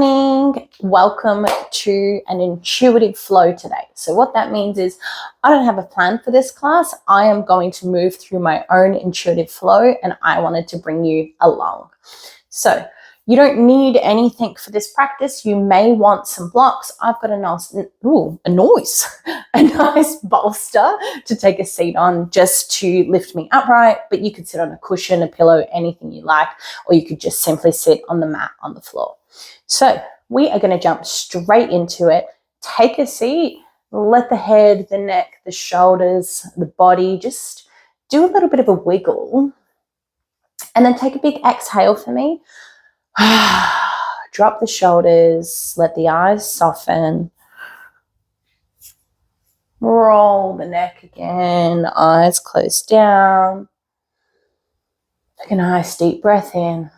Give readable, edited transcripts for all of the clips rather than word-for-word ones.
morning. Welcome to an intuitive flow today. So what that means is I don't have a plan for this class. I am going to move through my own intuitive flow and I wanted to bring you along. So you don't need anything for this practice. You may want some blocks. I've got a nice bolster to take a seat on just to lift me upright, but you could sit on a cushion, a pillow, anything you like, or you could just simply sit on the mat on the floor. So we are going to jump straight into it. Take a seat, let the head, the neck, the shoulders, the body, just do a little bit of a wiggle. And then take a big exhale for me. Drop the shoulders, let the eyes soften. Roll the neck again, eyes closed down. Take a nice deep breath in.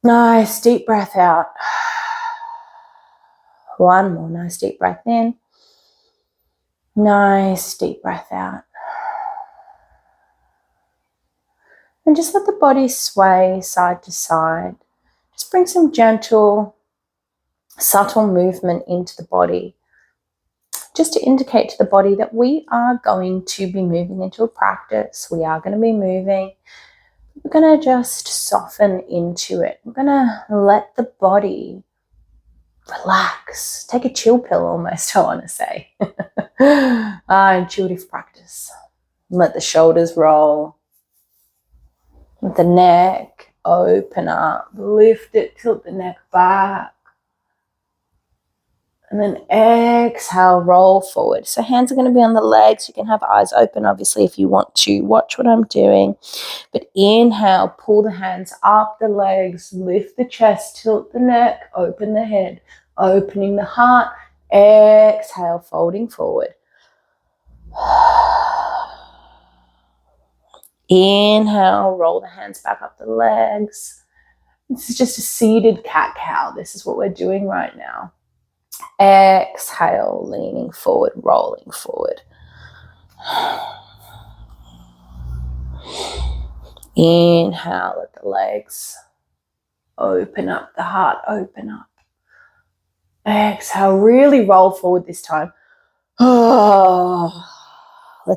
Nice deep breath out. One more nice deep breath in. Nice deep breath out. And just let the body sway side to side. Just bring some gentle, subtle movement into the body, just to indicate to the body that we are going to be moving into a practice. We are going to be moving. We're going to just soften into it. We're going to let the body relax. Take a chill pill almost, I want to say. Intuitive practice. Let the shoulders roll. Let the neck open up. Lift it, tilt the neck back. And then exhale, roll forward. So hands are going to be on the legs. You can have eyes open, obviously, if you want to watch what I'm doing. But inhale, pull the hands up the legs, lift the chest, tilt the neck, open the head, opening the heart. Exhale, folding forward. Inhale, roll the hands back up the legs. This is just a seated cat-cow. This is what we're doing right now. Exhale, leaning forward, rolling forward. Inhale, let the legs open up, the heart open up. Exhale, really roll forward this time. Let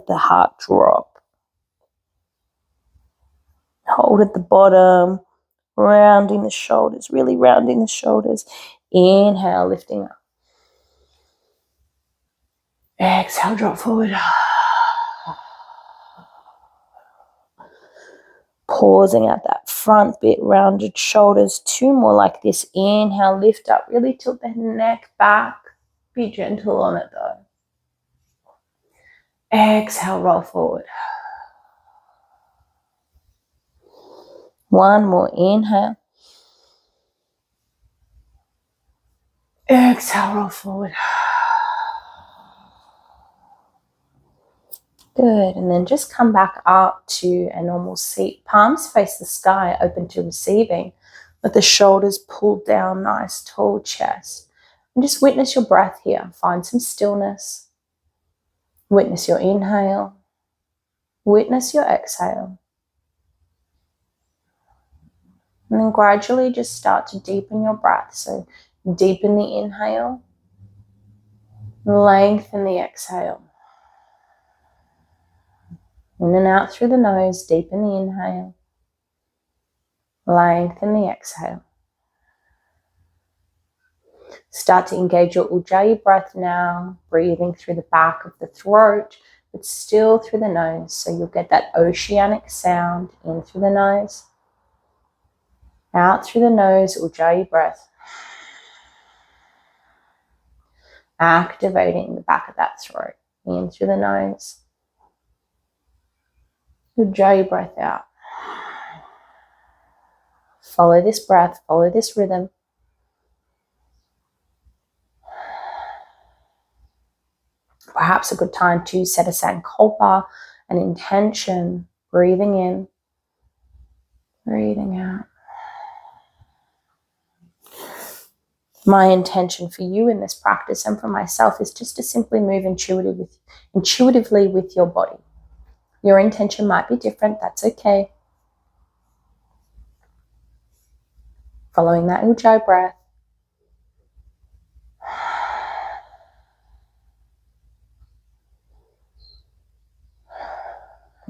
the heart drop. Hold at the bottom, rounding the shoulders, really rounding the shoulders. Inhale, lifting up. Exhale, drop forward. Pausing at that front bit, rounded shoulders. Two more like this. Inhale, lift up. Really tilt the neck back. Be gentle on it though. Exhale, roll forward. One more. Inhale. Exhale, roll forward. Good, and then just come back up to a normal seat. Palms face the sky, open to receiving. Let the shoulders pull down, nice tall chest. And just witness your breath here. Find some stillness. Witness your inhale. Witness your exhale. And then gradually just start to deepen your breath. So deepen the inhale. Lengthen the exhale. In and out through the nose, deepen the inhale. Lengthen the exhale. Start to engage your Ujjayi breath now, breathing through the back of the throat, but still through the nose. So you'll get that oceanic sound in through the nose, out through the nose, Ujjayi breath. Activating the back of that throat, in through the nose. Ujjayi breath out. Follow this breath, follow this rhythm. Perhaps a good time to set a sankalpa, an intention, breathing in, breathing out. My intention for you in this practice and for myself is just to simply move intuitively with your body. Your intention might be different, that's okay. Following that Ujjayi breath,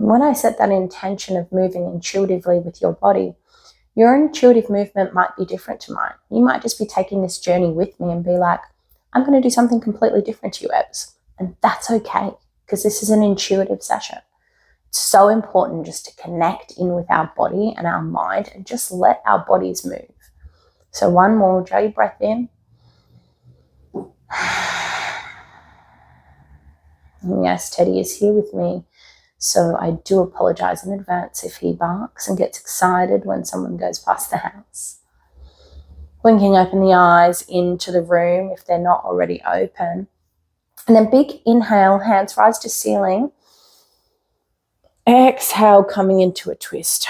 When I set that intention of moving intuitively with your body, your intuitive movement might be different to mine. You might just be taking this journey with me and be like, I'm going to do something completely different to you, Ebbs. And that's okay, because this is an intuitive session. It's so important just to connect in with our body and our mind and just let our bodies move. So one more, draw your breath in. And yes, Teddy is here with me. So I do apologize in advance if he barks and gets excited when someone goes past the house. Blinking open the eyes into the room if they're not already open. And then big inhale, hands rise to ceiling. Exhale, coming into a twist.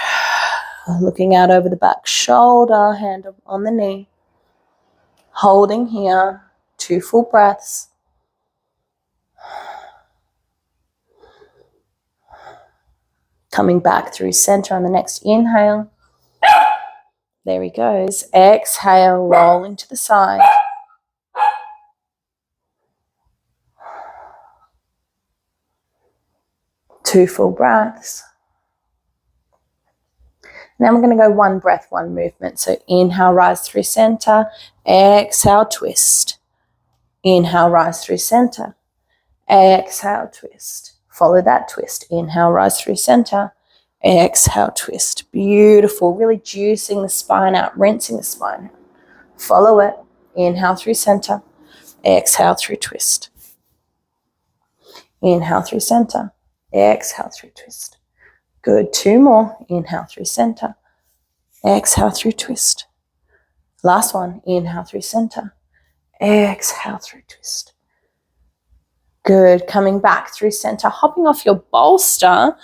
Looking out over the back shoulder, hand on the knee. Holding here, 2 full breaths. Coming back through center on the next inhale. There he goes. Exhale, rolling to the side. Two full breaths. Now we're going to go 1 breath, 1 movement. So inhale, rise through center. Exhale, twist. Inhale, rise through center. Exhale, twist. Follow that twist. Inhale, rise through center. Exhale, twist. Beautiful. Really juicing the spine out, rinsing the spine out. Follow it. Inhale through center. Exhale through twist. Inhale through center. Exhale through twist. Good. 2 more. Inhale through center. Exhale through twist. Last one. Inhale through center. Exhale through twist. Good. Coming back through center, hopping off your bolster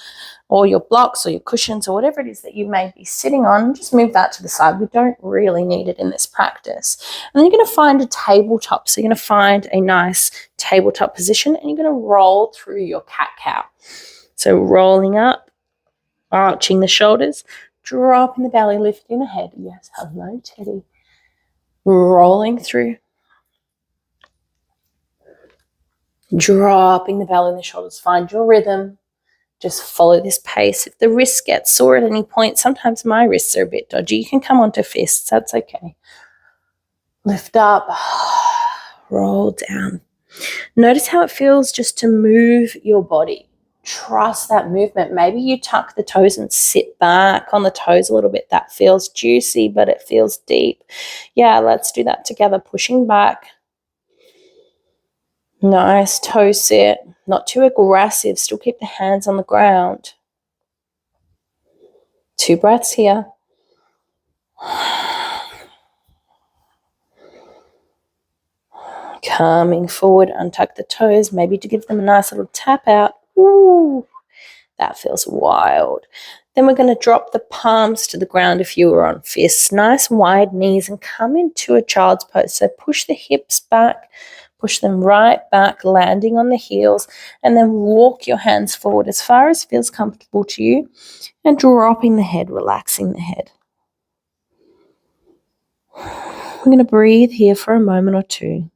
or your blocks or your cushions or whatever it is that you may be sitting on. Just move that to the side. We don't really need it in this practice. And then you're going to find a tabletop. So you're going to find a nice tabletop position and you're going to roll through your cat-cow. So rolling up, arching the shoulders, dropping the belly, lifting the head. Yes, hello, Teddy. Rolling through. Dropping the belly and the shoulders. Find your rhythm. Just follow this pace. If the wrist gets sore at any point, sometimes my wrists are a bit dodgy. You can come onto fists. That's okay. Lift up. Roll down. Notice how it feels just to move your body. Trust that movement. Maybe you tuck the toes and sit back on the toes a little bit. That feels juicy, but it feels deep. Yeah, let's do that together. Pushing back. Nice toe sit, not too aggressive, still keep the hands on the ground. 2 breaths here. Coming forward, untuck the toes, maybe to give them a nice little tap out. Ooh, that feels wild. Then we're going to drop the palms to the ground if you were on fists. Nice wide knees and come into a child's pose. So push the hips back. Push them right back, landing on the heels, and then walk your hands forward as far as feels comfortable to you and dropping the head, relaxing the head. We're going to breathe here for a moment or 2.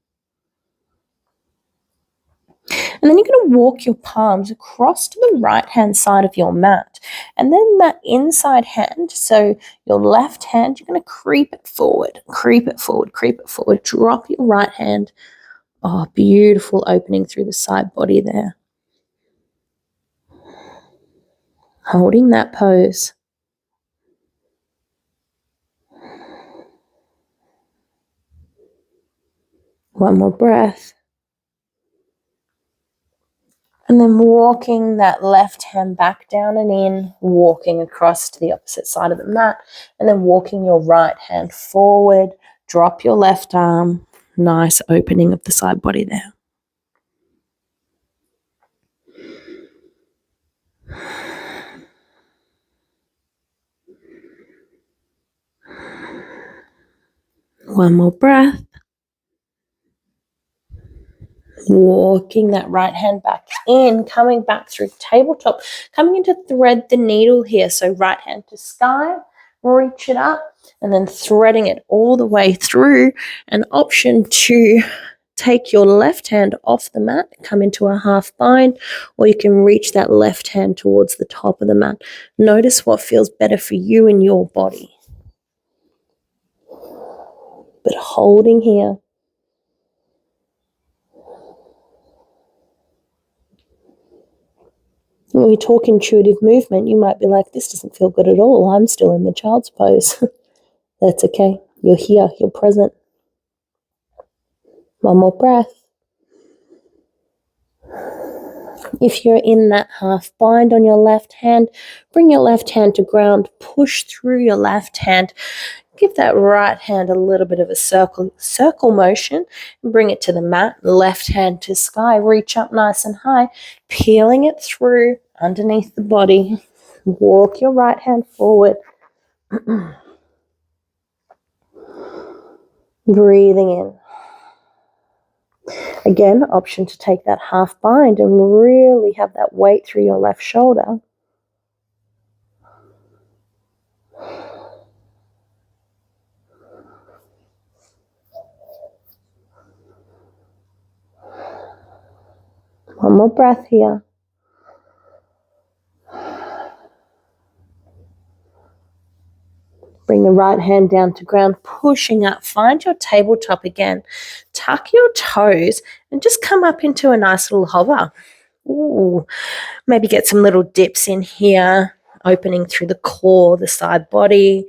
And then you're going to walk your palms across to the right-hand side of your mat. And then that inside hand, so your left hand, you're going to creep it forward, creep it forward, creep it forward. Drop your right hand. Oh, beautiful opening through the side body there. Holding that pose. One more breath. And then walking that left hand back down and in, walking across to the opposite side of the mat, and then walking your right hand forward. Drop your left arm. Nice opening of the side body there. One more breath. Walking that right hand back in, coming back through tabletop, coming into thread the needle here. So right hand to sky, reach it up, and then threading it all the way through. An option to take your left hand off the mat, come into a half bind, or you can reach that left hand towards the top of the mat. Notice what feels better for you and your body. But holding here. When we talk intuitive movement, you might be like, this doesn't feel good at all. I'm still in the child's pose. That's okay. You're here. You're present. One more breath. If you're in that half bind on your left hand, bring your left hand to ground. Push through your left hand. Give that right hand a little bit of a circle motion. Bring it to the mat. Left hand to sky. Reach up nice and high. Peeling it through underneath the body. Walk your right hand forward. Breathing in. Again, option to take that half bind and really have that weight through your left shoulder. One more breath here. Bring the right hand down to ground, pushing up. Find your tabletop again. Tuck your toes and just come up into a nice little hover. Ooh, maybe get some little dips in here, opening through the core, the side body.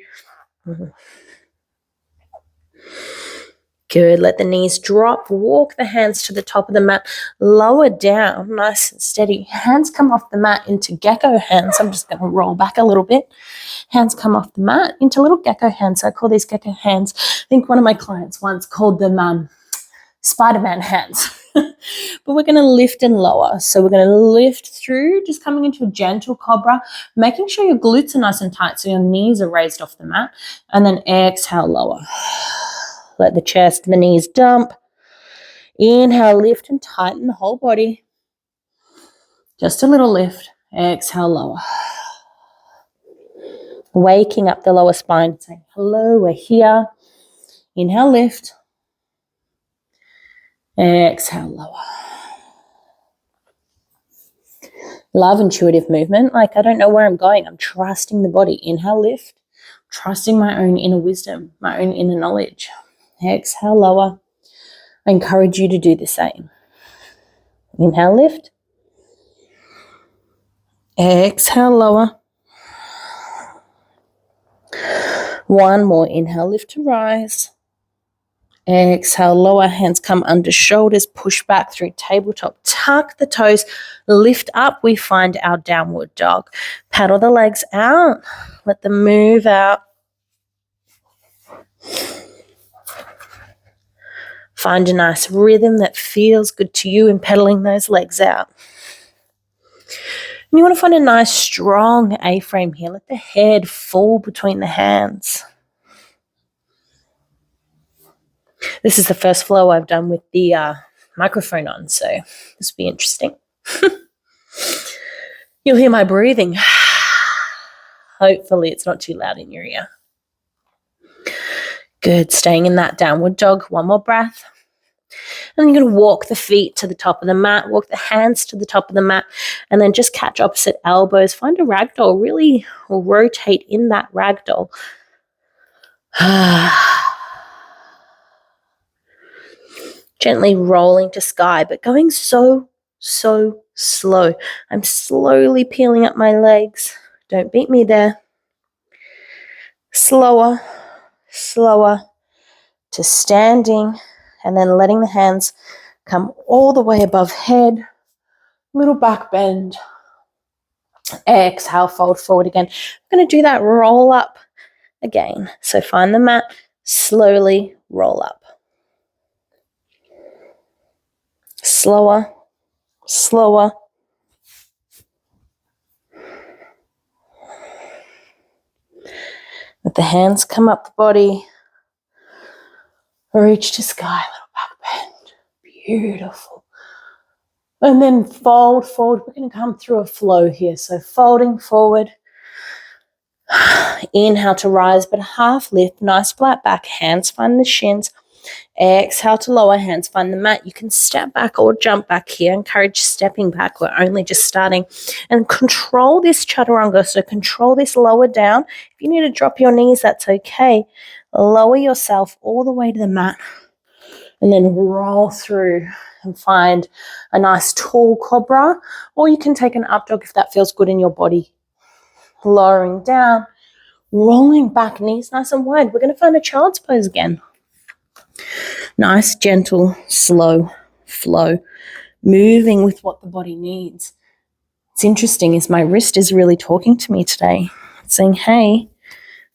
Good. Let the knees drop. Walk the hands to the top of the mat. Lower down, nice and steady. Hands come off the mat into gecko hands. I'm just going to roll back a little bit. Hands come off the mat into little gecko hands. So I call these gecko hands. I think one of my clients once called them Spider-Man hands. But we're going to lift and lower. So we're going to lift through, just coming into a gentle cobra, making sure your glutes are nice and tight so your knees are raised off the mat. And then exhale, lower. Let the chest and the knees dump. Inhale, lift and tighten the whole body. Just a little lift. Exhale, lower. Waking up the lower spine, saying, hello, we're here. Inhale, lift. Exhale, lower. Love intuitive movement. Like, I don't know where I'm going. I'm trusting the body. Inhale, lift. Trusting my own inner wisdom, my own inner knowledge. Exhale, lower. I encourage you to do the same. Inhale, lift. Exhale, lower. One more. Inhale, lift to rise. Exhale, lower. Hands come under shoulders. Push back through tabletop. Tuck the toes. Lift up. We find our downward dog. Paddle the legs out. Let them move out. Find a nice rhythm that feels good to you in pedaling those legs out. And you want to find a nice strong A-frame here. Let the head fall between the hands. This is the first flow I've done with the microphone on, so this will be interesting. You'll hear my breathing. Hopefully it's not too loud in your ear. Good. Staying in that downward dog. One more breath. And you're going to walk the feet to the top of the mat, walk the hands to the top of the mat, and then just catch opposite elbows. Find a ragdoll. Really rotate in that ragdoll. Gently rolling to sky, but going so slow. I'm slowly peeling up my legs. Don't beat me there. Slower to standing, and then letting the hands come all the way above head. Little back bend. Exhale, fold forward again. I'm going to do that roll up again. So find the mat, slowly roll up. Slower. Let the hands come up the body. Reach to sky, little back bend. Beautiful. And then fold forward. We're going to come through a flow here. So folding forward. Inhale to rise, but half lift. Nice flat back. Hands find the shins. Exhale to lower, hands find the mat. You can step back or jump back here. Encourage stepping back. We're only just starting. And control this chaturanga. So control this lower down. If you need to drop your knees, that's okay. Lower yourself all the way to the mat. And then roll through and find a nice tall cobra. Or you can take an up dog if that feels good in your body. Lowering down. Rolling back, knees nice and wide. We're going to find a child's pose again. Nice, gentle, slow flow. Moving with what the body needs. It's interesting is my wrist is really talking to me today. It's saying, hey,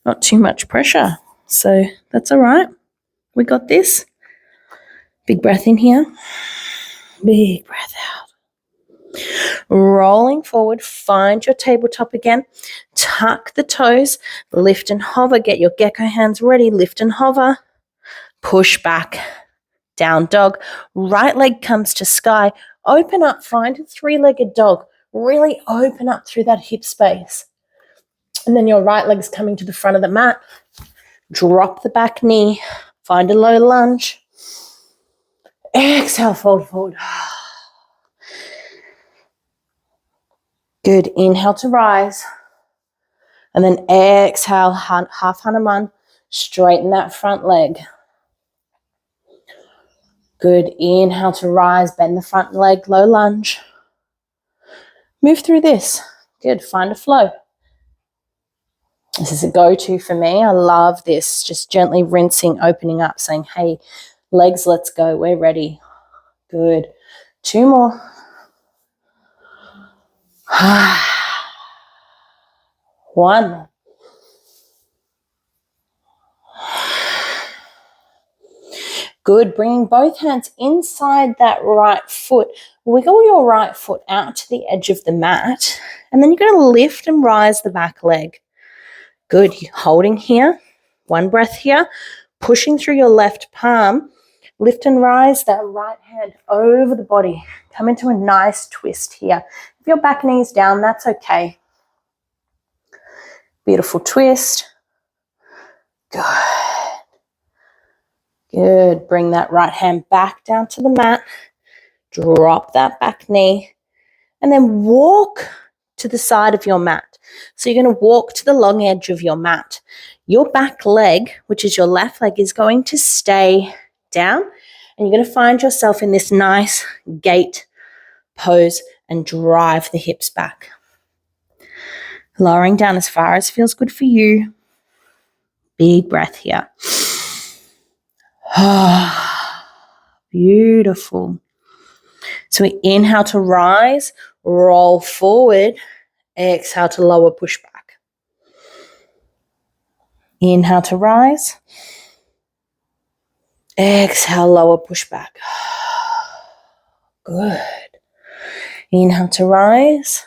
not too much pressure. So that's all right. We got this. Big breath in here. Big breath out. Rolling forward, find your tabletop again. Tuck the toes, lift and hover. Get your gecko hands ready, lift and hover. Push back, down dog. Right leg comes to sky. Open up, find a three-legged dog. Really open up through that hip space. And then your right leg's coming to the front of the mat. Drop the back knee, find a low lunge. Exhale, fold forward. Good, inhale to rise. And then exhale, half Hanuman, straighten that front leg. Good, inhale to rise, bend the front leg, low lunge. Move through this. Good, find a flow. This is a go-to for me. I love this. Just gently rinsing, opening up, saying, hey, legs, let's go. We're ready. Good. 2 more. One more. Good. Bringing both hands inside that right foot. Wiggle your right foot out to the edge of the mat. And then you're going to lift and rise the back leg. Good. You're holding here. 1 breath here. Pushing through your left palm. Lift and rise that right hand over the body. Come into a nice twist here. If your back knee's down, that's okay. Beautiful twist. Good. Good. Bring that right hand back down to the mat. Drop that back knee. And then walk to the side of your mat. So you're going to walk to the long edge of your mat. Your back leg, which is your left leg, is going to stay down. And you're going to find yourself in this nice gate pose and drive the hips back. Lowering down as far as feels good for you. Big breath here. Beautiful. So we inhale to rise, roll forward, exhale to lower, push back. Inhale to rise, exhale, lower, push back. Good. Inhale to rise,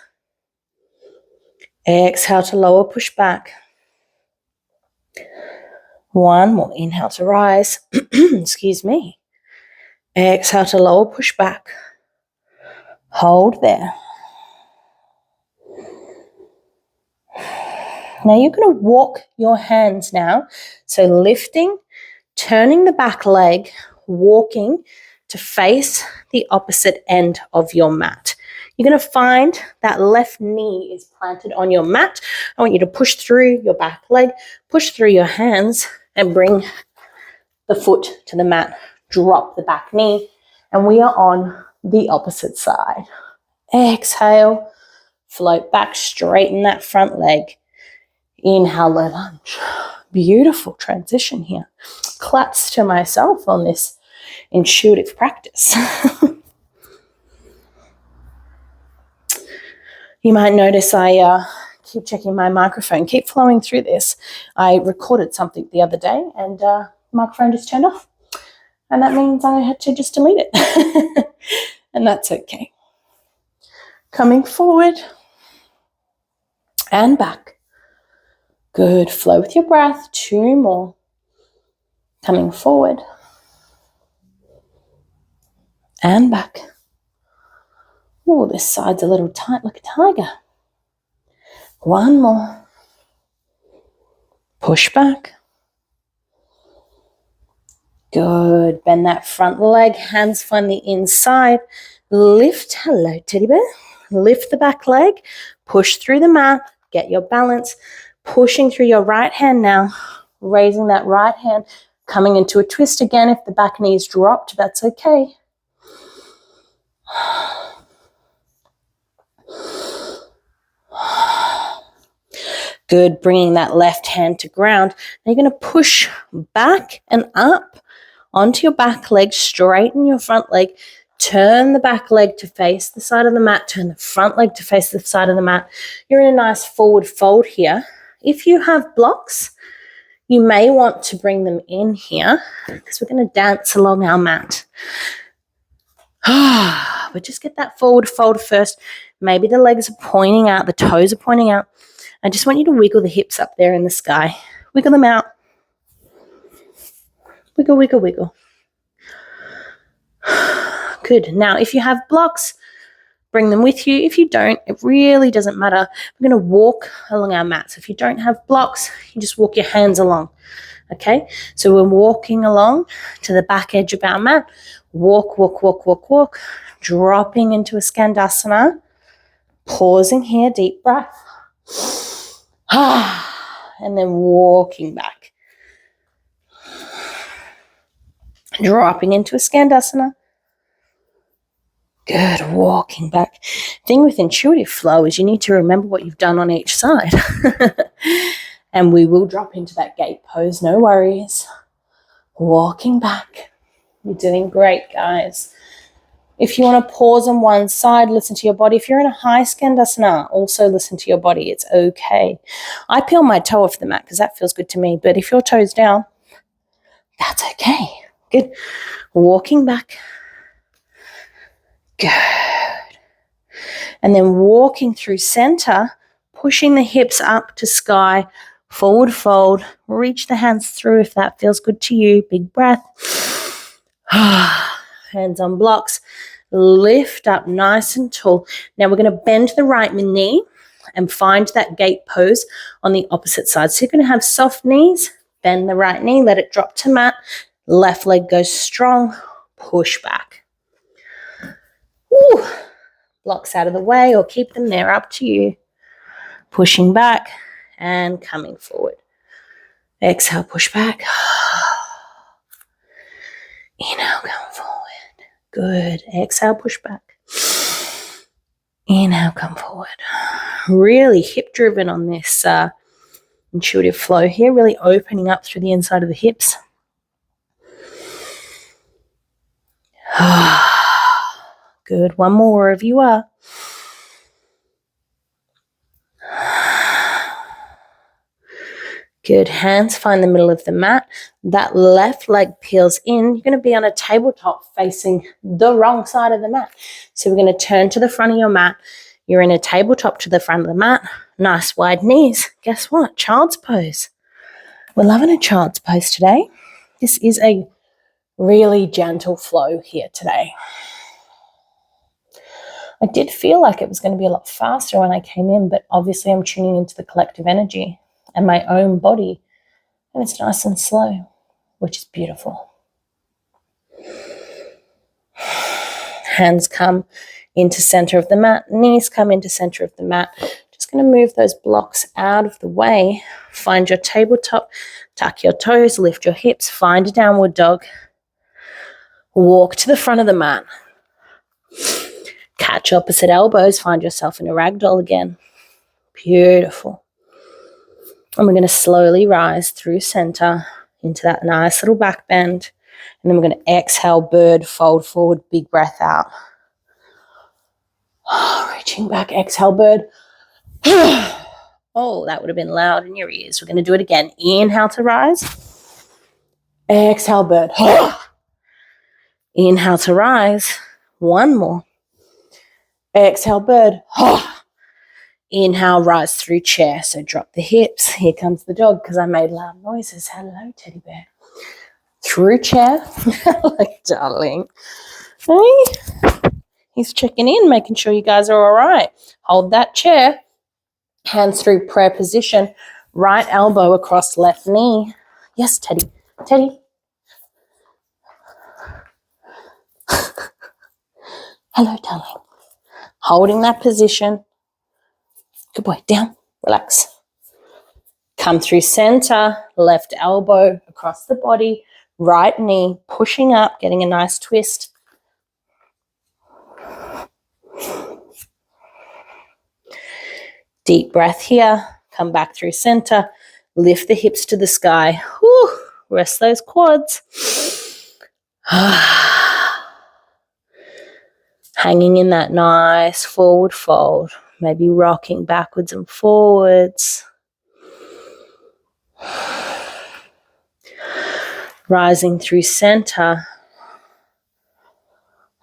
exhale to lower, push back. 1 more. Inhale to rise. Excuse me. Exhale to lower, push back. Hold there. Now you're going to walk your hands now. So lifting, turning the back leg, walking to face the opposite end of your mat. You're going to find that left knee is planted on your mat. I want you to push through your back leg, push through your hands, and bring the foot to the mat. Drop the back knee, and we are on the opposite side. Exhale, float back, straighten that front leg. Inhale, low lunge. Beautiful transition here. Claps to myself on this intuitive practice. You might notice I keep checking my microphone, keep flowing through this. I recorded something the other day and the microphone just turned off. And that means I had to just delete it. And that's okay. Coming forward and back. Good. Flow with your breath. 2 more. Coming forward and back. Oh, this side's a little tight like a tiger. 1 more. Push back. Good. Bend that front leg. Hands find the inside. Lift. Hello, teddy bear. Lift the back leg. Push through the mat. Get your balance. Pushing through your right hand now. Raising that right hand. Coming into a twist again. If the back knee is dropped, that's okay. Good. Bringing that left hand to ground. Now you're going to push back and up onto your back leg. Straighten your front leg. Turn the back leg to face the side of the mat. Turn the front leg to face the side of the mat. You're in a nice forward fold here. If you have blocks, you may want to bring them in here because we're going to dance along our mat. But just get that forward fold first. Maybe the legs are pointing out, the toes are pointing out. I just want you to wiggle the hips up there in the sky. Wiggle them out. Wiggle, wiggle, wiggle. Good. Now, if you have blocks, bring them with you. If you don't, it really doesn't matter. We're going to walk along our mat. So if you don't have blocks, you just walk your hands along. Okay? So we're walking along to the back edge of our mat. Walk, walk, walk, walk, walk. Dropping into a Skandasana. Pausing here, deep breath. And then walking back. Dropping into a Skandasana. Good, walking back. Thing with intuitive flow is you need to remember what you've done on each side. And we will drop into that gate pose, no worries. Walking back. You're doing great, guys. If you want to pause on one side, listen to your body. If you're in a high Skandasana, also listen to your body. It's okay. I peel my toe off the mat because that feels good to me. But if your toe's down, that's okay. Good. Walking back. Good. And then walking through center, pushing the hips up to sky, forward fold. Reach the hands through if that feels good to you. Big breath. Hands on blocks. Lift up nice and tall. Now we're going to bend the right knee and find that gate pose on the opposite side. So you're going to have soft knees. Bend the right knee. Let it drop to mat. Left leg goes strong. Push back. Woo. Blocks out of the way or keep them there. Up to you. Pushing back and coming forward. Exhale, push back. Inhale, come forward. Good. Exhale, push back. Inhale, come forward. Really hip driven on this intuitive flow here. Really opening up through the inside of the hips. Good. One more wherever you are. Good. Hands find the middle of the mat. That left leg peels in. You're going to be on a tabletop facing the wrong side of the mat. So we're going to turn to the front of your mat. You're in a tabletop to the front of the mat. Nice wide knees. Guess what? Child's pose. We're loving a child's pose today. This is a really gentle flow here today. I did feel like it was going to be a lot faster when I came in, but obviously I'm tuning into the collective energy and my own body, and it's nice and slow, which is beautiful. Hands come into center of the mat, knees come into center of the mat. Just going to move those blocks out of the way. Find your tabletop, tuck your toes, lift your hips, find a downward dog. Walk to the front of the mat. Catch opposite elbows, find yourself in a ragdoll again. Beautiful. And we're going to slowly rise through center into that nice little back bend. And then we're going to exhale, bird, fold forward, big breath out. Reaching back, exhale, bird. Oh, that would have been loud in your ears. We're going to do it again. Inhale to rise. Exhale, bird. Inhale to rise. One more. Exhale, bird. Inhale, rise through chair. So drop the hips. Here comes the dog because I made loud noises. Hello, teddy bear. Through chair. Like, darling. Hey. He's checking in, making sure you guys are all right. Hold that chair. Hands through prayer position. Right elbow across left knee. Yes, Teddy. Teddy. Hello, darling. Holding that position. Good boy. Down. Relax. Come through center, left elbow across the body, right knee, pushing up, getting a nice twist. Deep breath here. Come back through center. Lift the hips to the sky. Whew. Rest those quads. Hanging in that nice forward fold. Maybe rocking backwards and forwards. Rising through center.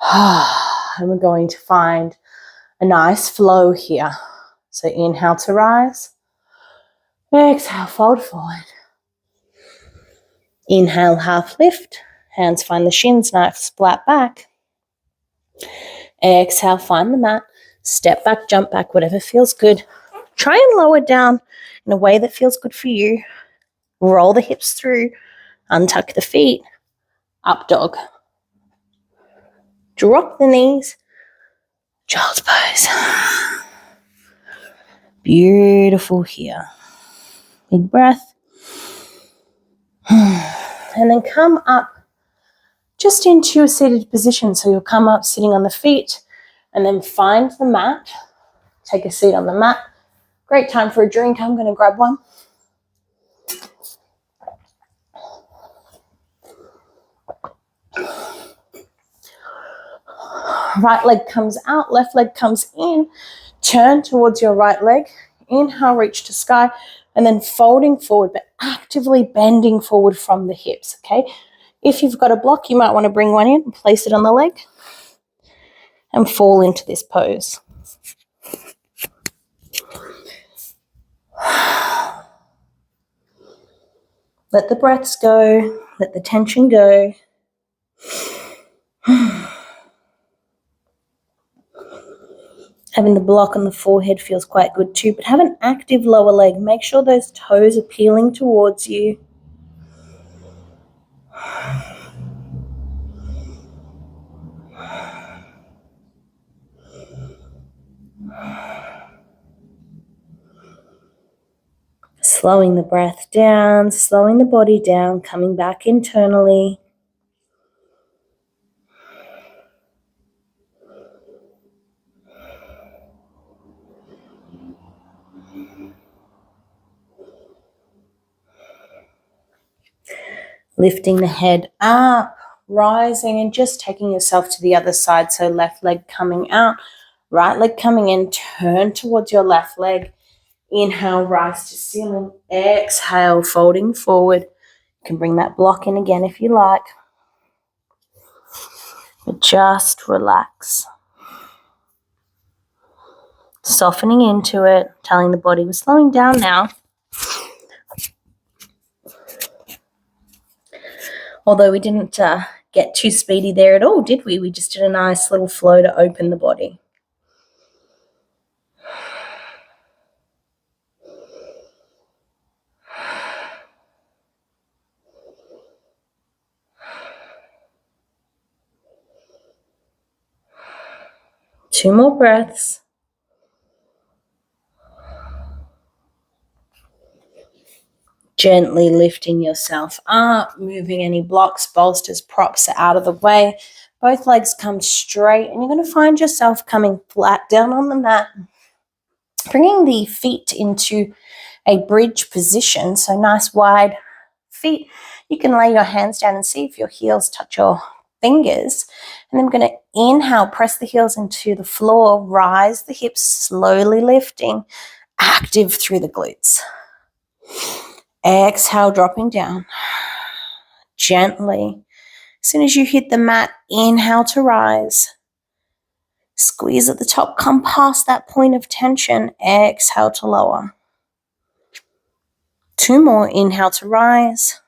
And we're going to find a nice flow here. So inhale to rise. Exhale, fold forward. Inhale, half lift. Hands find the shins, knife flat back. Exhale, find the mat. Step back, jump back, whatever feels good. Try and lower down in a way that feels good for you. Roll the hips through. Untuck the feet. Up dog. Drop the knees. Child's pose. Beautiful here. Big breath. And then come up just into a seated position. So you'll come up sitting on the feet and then find the mat. Take a seat on the mat. Great time for a drink. I'm going to grab one. Right leg comes out, left leg comes in. Turn towards your right leg. Inhale, reach to sky. And then folding forward, but actively bending forward from the hips, okay? If you've got a block, you might want to bring one in and place it on the leg and fall into this pose. Let the breaths go. Let the tension go. Having the block on the forehead feels quite good too, but have an active lower leg. Make sure those toes are peeling towards you. Slowing the breath down, slowing the body down, coming back internally. Lifting the head up, rising, and just taking yourself to the other side. So left leg coming out, right leg coming in. Turn towards your left leg. Inhale, rise to ceiling. Exhale, folding forward. You can bring that block in again if you like. But just relax. Softening into it, telling the body we're slowing down now. Although we didn't get too speedy there at all, did we? We just did a nice little flow to open the body. Two more breaths. Gently lifting yourself up, moving any blocks, bolsters, props out of the way. Both legs come straight, and you're going to find yourself coming flat down on the mat. Bringing the feet into a bridge position, so nice wide feet. You can lay your hands down and see if your heels touch your fingers. And then we're going to inhale, press the heels into the floor, rise the hips, slowly lifting, active through the glutes. Exhale, dropping down. Gently. As soon as you hit the mat, inhale to rise. Squeeze at the top, come past that point of tension. Exhale to lower. Two more, inhale to rise.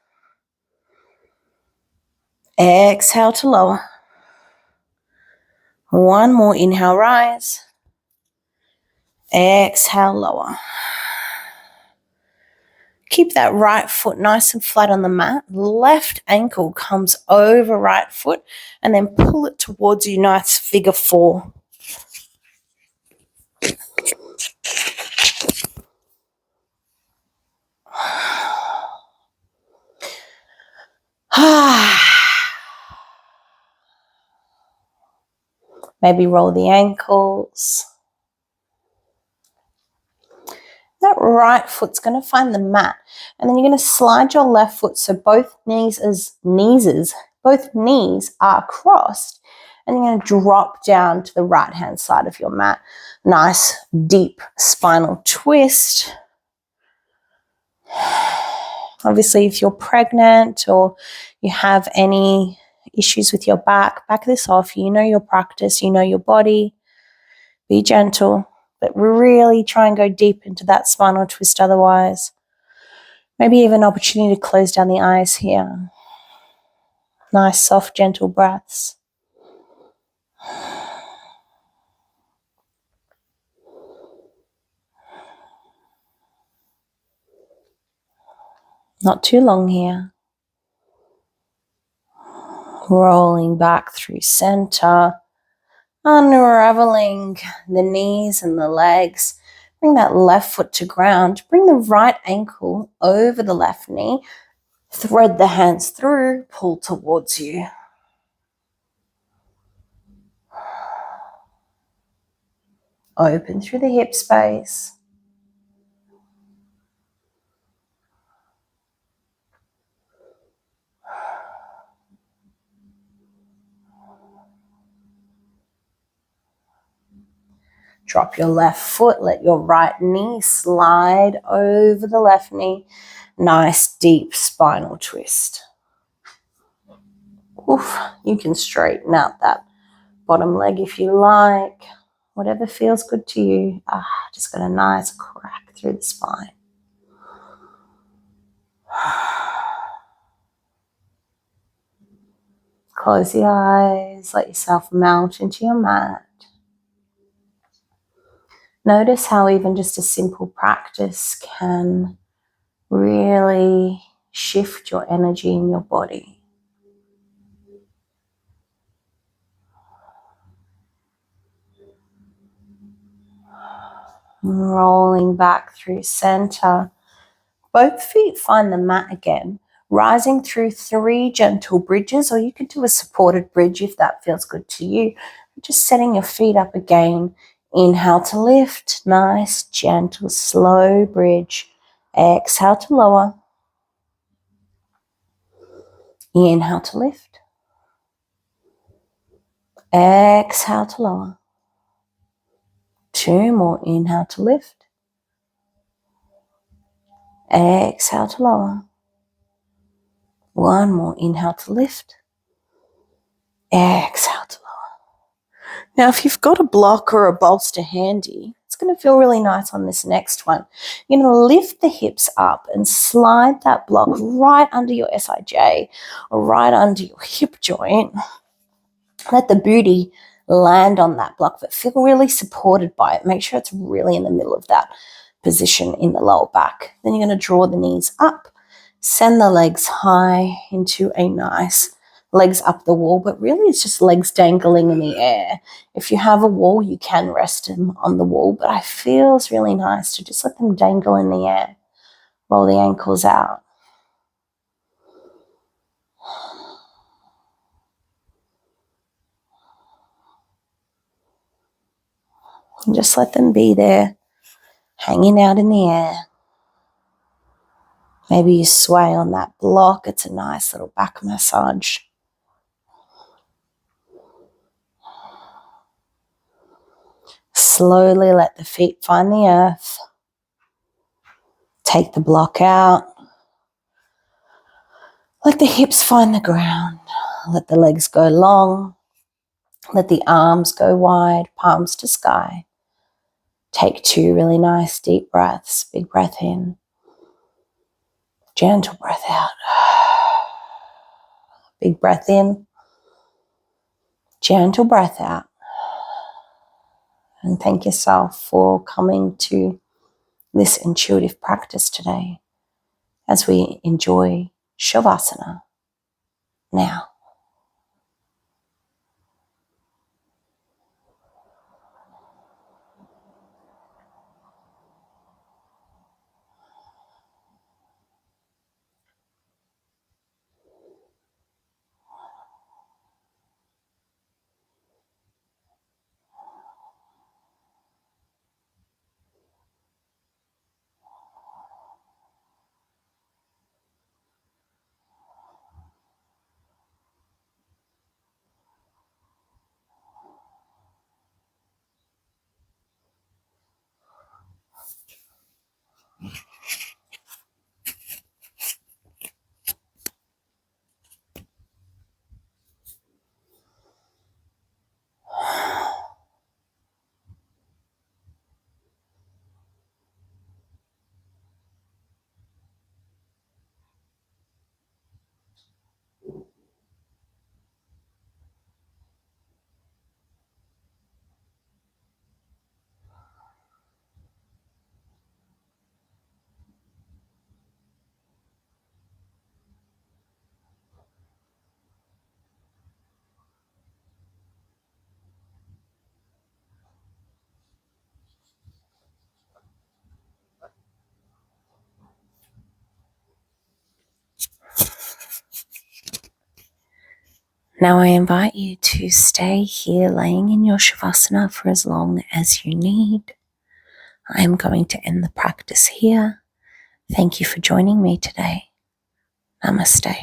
Exhale to lower. One more, inhale, rise. Exhale, lower. Keep that right foot nice and flat on the mat. Left ankle comes over right foot and then pull it towards you, nice figure 4. Maybe roll the ankles. That right foot's going to find the mat, and then you're going to slide your left foot so both knees are crossed, and you're going to drop down to the right hand side of your mat. Nice deep spinal twist. Obviously, if you're pregnant or you have any issues with your back this off. You know your practice, you know your body. Be gentle, but really try and go deep into that spinal twist otherwise. Maybe even an opportunity to close down the eyes here. Nice, soft, gentle breaths. Not too long here. Rolling back through center. Unraveling the knees and the legs. Bring that left foot to ground. Bring the right ankle over the left knee. Thread the hands through. Pull towards you. Open through the hip space. Drop your left foot, let your right knee slide over the left knee. Nice deep spinal twist. Oof, you can straighten out that bottom leg if you like. Whatever feels good to you. Just got a nice crack through the spine. Close the eyes, let yourself melt into your mat. Notice how even just a simple practice can really shift your energy in your body. Rolling back through center. Both feet find the mat again. Rising through 3 gentle bridges, or you could do a supported bridge if that feels good to you. Just setting your feet up again. Inhale to lift. Nice, gentle, slow bridge. Exhale to lower. Inhale to lift. Exhale to lower. 2 more. Inhale to lift. Exhale to lower. 1 more. Inhale to lift. Exhale to lower. Now, if you've got a block or a bolster handy, it's going to feel really nice on this next one. You're going to lift the hips up and slide that block right under your SIJ or right under your hip joint. Let the booty land on that block, but feel really supported by it. Make sure it's really in the middle of that position in the lower back. Then you're going to draw the knees up, send the legs high into a nice legs up the wall, but really it's just legs dangling in the air. If you have a wall, you can rest them on the wall, but it feels really nice to just let them dangle in the air. Roll the ankles out. And just let them be there, hanging out in the air. Maybe you sway on that block. It's a nice little back massage. Slowly let the feet find the earth. Take the block out. Let the hips find the ground. Let the legs go long. Let the arms go wide, palms to sky. Take 2 really nice deep breaths. Big breath in. Gentle breath out. Big breath in. Gentle breath out. And thank yourself for coming to this intuitive practice today. as we enjoy Shavasana now. Now I invite you to stay here laying in your Shavasana for as long as you need. I am going to end the practice here. Thank you for joining me today. Namaste.